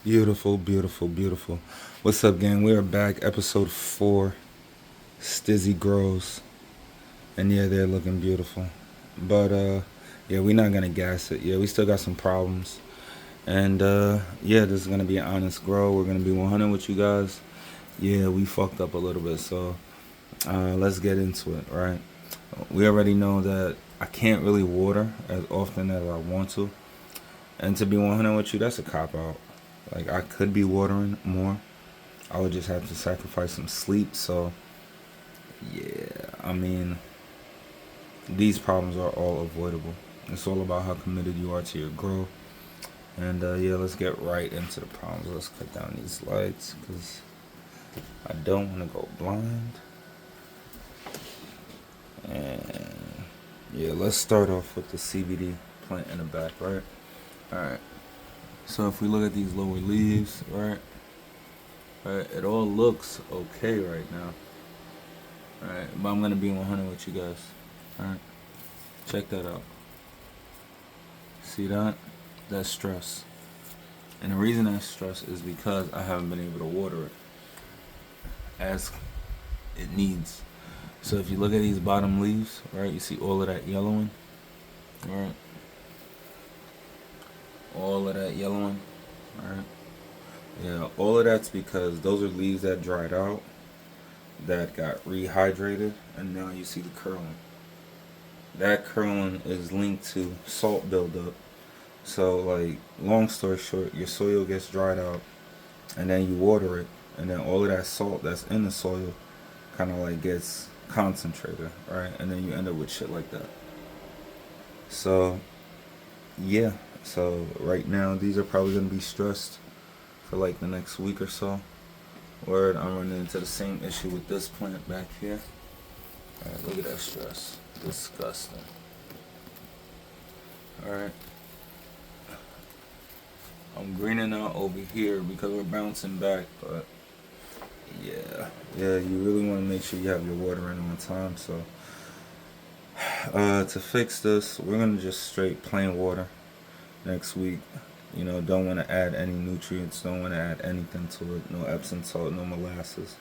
Beautiful, beautiful, beautiful. What's up, gang? We are back, episode 4. Stizzy grows, and yeah, they're looking beautiful. But yeah, we're not gonna gas it. Yeah, we still got some problems, and yeah, this is gonna be an honest grow. We're gonna be 100 with you guys. Yeah, we fucked up a little bit, so let's get into it. Right? We already know that I can't really water as often as I want to, and to be 100 with you, that's a cop out. Like I could be watering more. I would just have to sacrifice some sleep. So, yeah, I mean, these problems are all avoidable. It's all about how committed you are to your growth. And yeah, let's get right into the problems. Let's cut down these lights because I don't want to go blind. And yeah, let's start off with the CBD plant in the back, right? All right. So if we look at these lower leaves, right? Right, it all looks okay right now. All right, but I'm gonna be 100 with you guys. All right, check that out. See that? That's stress. And the reason that's stress is because I haven't been able to water it as it needs. So if you look at these bottom leaves, right, you see all of that yellowing, right? All of that yellowing, right? Yeah, all of that's because those are leaves that dried out, that got rehydrated, and now you see the curling. That curling is linked to salt buildup. So, like, long story short, your soil gets dried out, and then you water it, and then all of that salt that's in the soil kind of like gets concentrated, right? And then you end up with shit like that. So yeah, so right now these are probably gonna be stressed for like the next week or so. Word, I'm running into the same issue with this plant back here. All right, look at that stress, disgusting. All right, I'm greening out over here because we're bouncing back, but yeah, yeah, you really want to make sure you have your water in on time. So to fix this, we're gonna just straight plain water next week. You know, don't want to add any nutrients, don't want to add anything to it. No Epsom salt, no molasses.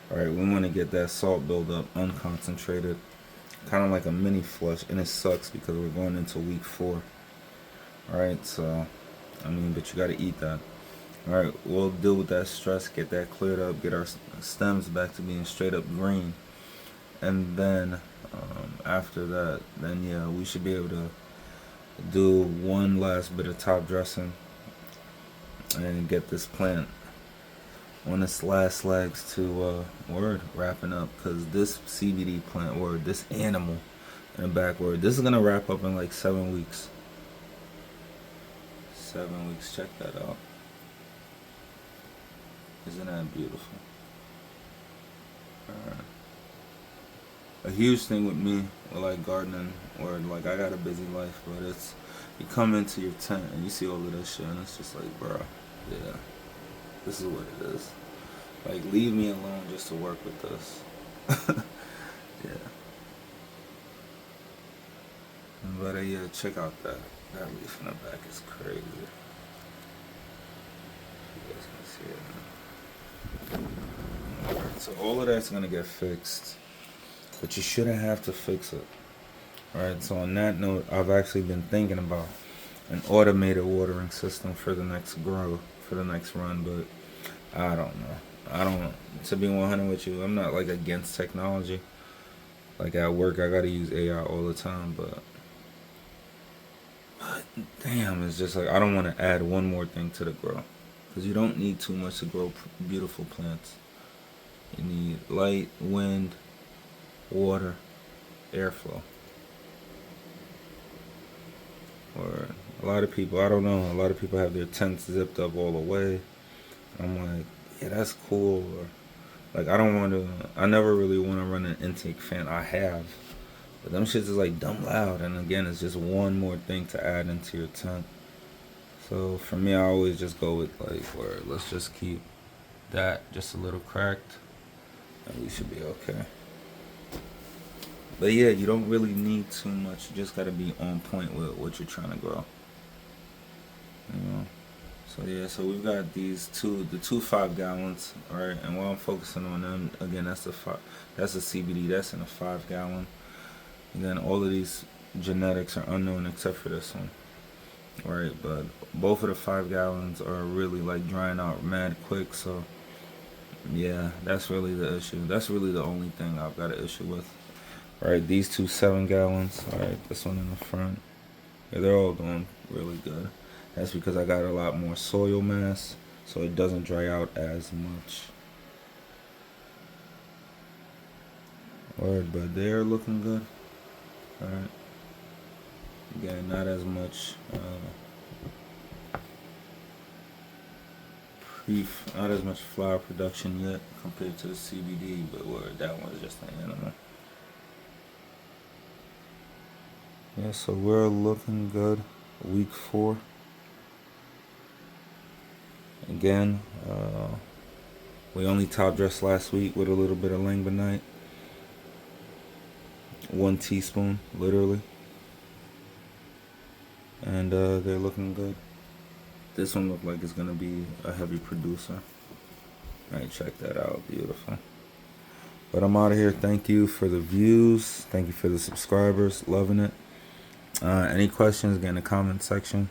All right, we want to get that salt buildup unconcentrated, kind of like a mini flush, and it sucks because we're going into week 4. All right, so I mean, but you got to eat that. All right, we'll deal with that stress, get that cleared up, get our stems back to being straight up green, and then after that, then yeah, we should be able to do one last bit of top dressing and get this plant on its last legs to word wrapping up, because this CBD plant, word, this animal in the back, word, this is gonna wrap up in like 7 weeks. 7 weeks. Check that out. Isn't that beautiful? A huge thing with me, with like gardening, or like I got a busy life, but it's you come into your tent and you see all of this shit, and it's just like, bro, yeah, this is what it is. Like, leave me alone just to work with this. Yeah. But yeah, check out that leaf in the back is crazy. You guys can see it. Alright, so all of that's gonna get fixed, but you shouldn't have to fix it. Alright, so on that note, I've actually been thinking about an automated watering system for the next grow, for the next run, but I don't know. I don't. To be 100 with you, I'm not like against technology. Like at work, I gotta use AI all the time, but damn, it's just like I don't want to add one more thing to the grow, because you don't need too much to grow beautiful plants. You need light, wind, water, airflow. Or a lot of people, I don't know. A lot of people have their tents zipped up all the way. I'm like, yeah, that's cool. Or like, I don't want to. I never really want to run an intake fan. I have, but them shits is like dumb loud. And again, it's just one more thing to add into your tent. So for me, I always just go with like, where let's just keep that just a little cracked, and we should be okay. But yeah, you don't really need too much. You just gotta be on point with what you're trying to grow. You know. So yeah, so we've got the two 5 gallons, right? And while I'm focusing on them, again, that's the CBD, that's in a 5 gallon. Again, all of these genetics are unknown except for this one, right? But both of the 5 gallons are really like drying out mad quick. So yeah, that's really the issue. That's really the only thing I've got an issue with. Right, these two 7 gallons. All right, this one in the front. Yeah, they're all doing really good. That's because I got a lot more soil mass, so it doesn't dry out as much. Alright, but they're looking good. Alright. Again, not as much not as much flower production yet compared to the CBD, but where that one's just an animal. Yeah, so we're looking good. Week 4. Again, we only top dressed last week with a little bit of langbonite. 1 teaspoon, literally. And they're looking good. This one looked like it's going to be a heavy producer. Alright, check that out. Beautiful. But I'm out of here. Thank you for the views. Thank you for the subscribers. Loving it. Any questions, get in the comment section.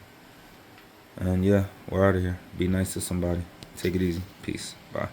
And yeah, we're out of here. Be nice to somebody. Take it easy. Peace. Bye.